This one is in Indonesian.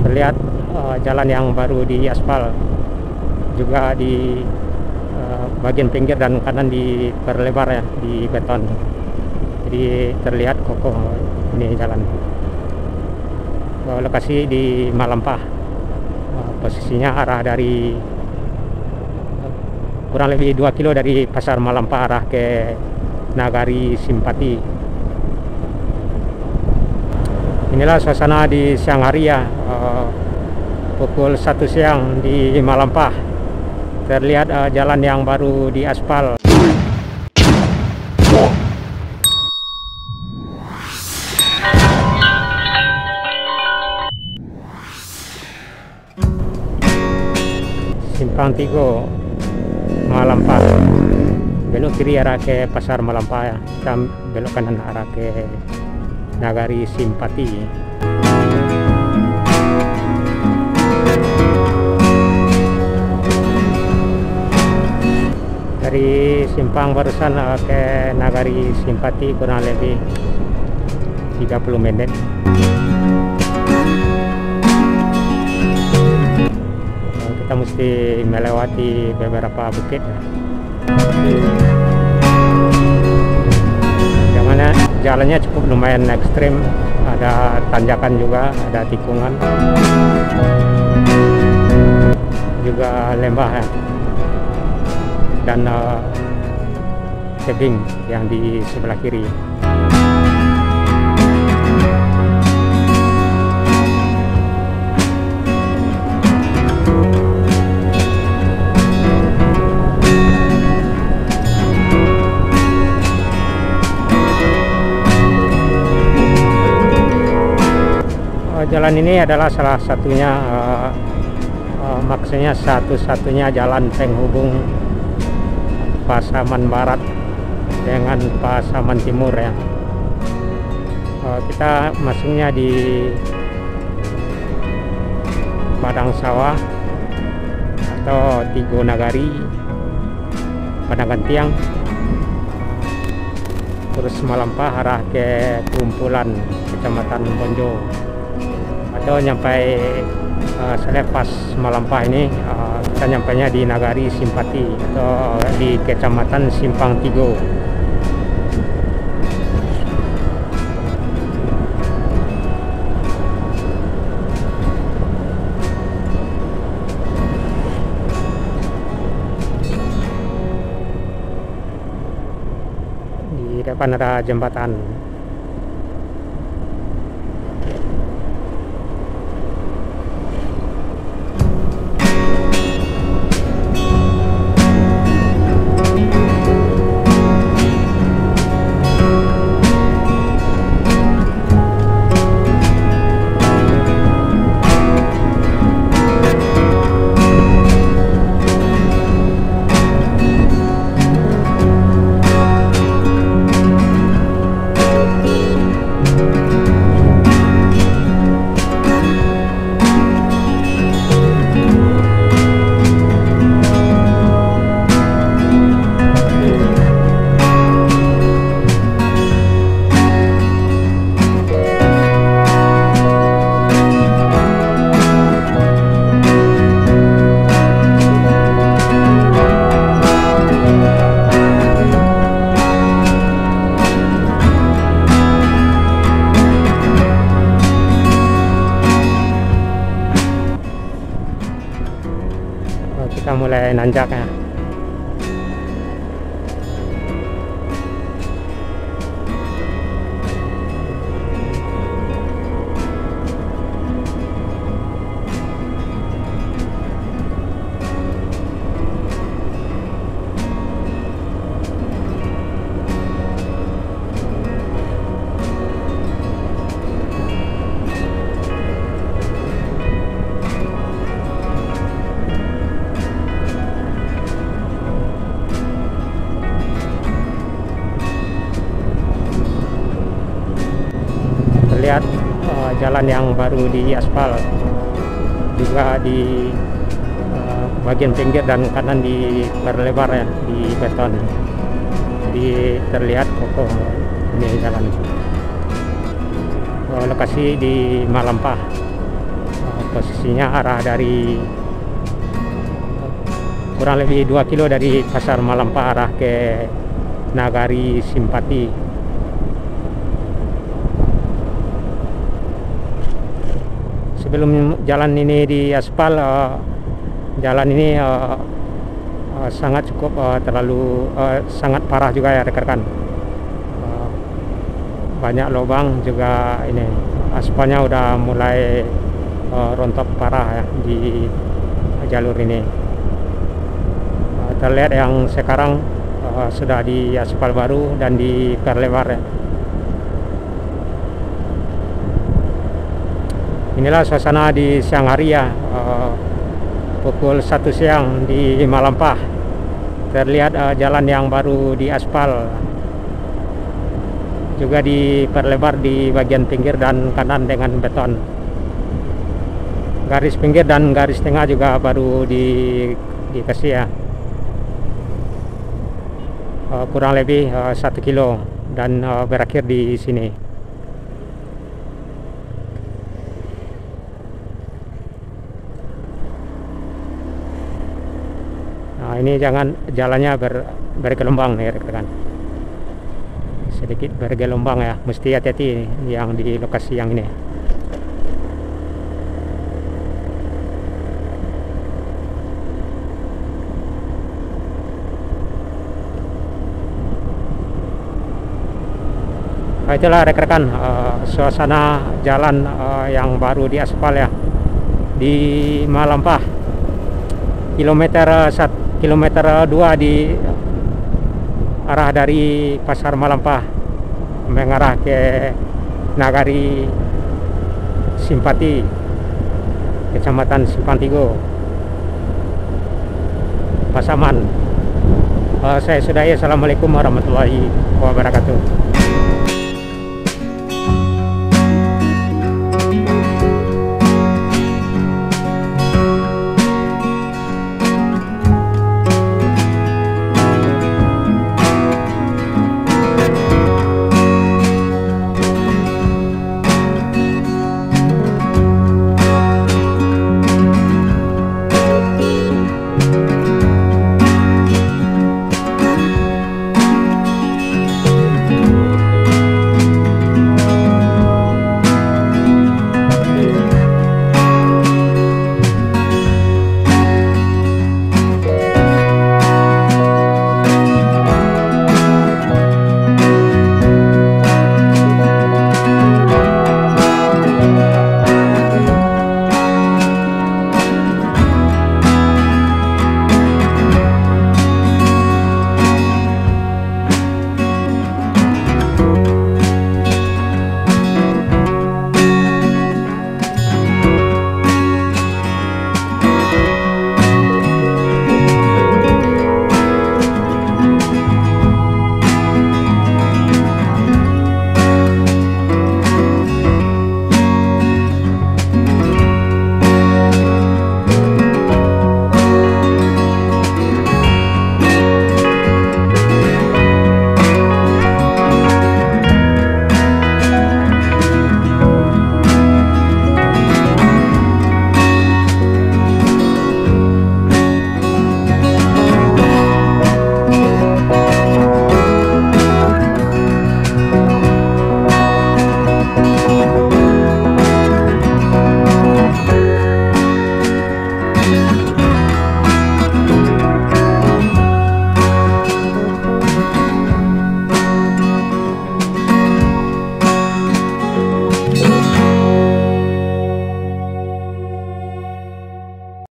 terlihat jalan yang baru di aspal, juga di bagian pinggir dan kanan diperlebar ya, di beton. Jadi terlihat kokoh ini jalan. Lokasi di Malampah, posisinya arah dari kurang lebih 2 kilo dari pasar Malampah arah ke Nagari Simpati. Inilah suasana di siang hari ya, pukul 1 siang di Malampah. Terlihat jalan yang baru di aspal. Simpang Tigo Malampah, belok kiri arah ke pasar Malampah ya, kita belok kanan arah ke Nagari Simpati. Dari simpang barusan ke Nagari Simpati kurang lebih 30 menit. Kita mesti melewati beberapa bukit ya. Jalannya cukup lumayan ekstrim, ada tanjakan juga, ada tikungan, juga lembah ya, dan tebing yang di sebelah kiri. Jalan ini adalah salah satunya, maksudnya satu-satunya jalan penghubung Pasaman Barat dengan Pasaman Timur ya. Kita masuknya di Padang Sawah atau Tigo Nagari, Padang Tiang, terus Malampah arah ke Kumpulan, Kecamatan Bonjo, atau nyampai selepas Malampah ini kita nyampainya di Nagari Simpati atau di Kecamatan Simpang Tigo. Di depan ada jembatan. Kita mulai nanjak ya. Terlihat jalan yang baru di aspal, juga di bagian pinggir dan kanan diperlebar ya, di beton. Jadi terlihat kokoh ini jalan. Lokasi di Malampah, posisinya arah dari kurang lebih 2 kilo dari Pasar Malampah arah ke Nagari Simpati. Sebelum jalan ini diaspal, jalan ini sangat cukup terlalu sangat parah juga ya rekan-rekan. Banyak lubang juga, ini aspalnya udah mulai rontok parah ya di jalur ini. Terlihat yang sekarang sudah di aspal baru dan diperlebar ya. Inilah suasana di siang hari ya, pukul 1 siang di Malampah. Terlihat jalan yang baru diaspal, juga diperlebar di bagian pinggir dan kanan dengan beton. Garis pinggir dan garis tengah juga baru dikasih ya. Kurang lebih 1 kilo dan berakhir di sini. Nah, ini jalannya bergelombang nih rekan-rekan. Sedikit bergelombang ya, mesti hati-hati yang di lokasi yang ini. Itulah rekan-rekan suasana jalan yang baru diaspal ya di Malampah, kilometer 2 di arah dari Pasar Malampah mengarah ke Nagari Simpati, Kecamatan Simpantigo, Pasaman. Saya sudahi. Assalamualaikum warahmatullahi wabarakatuh.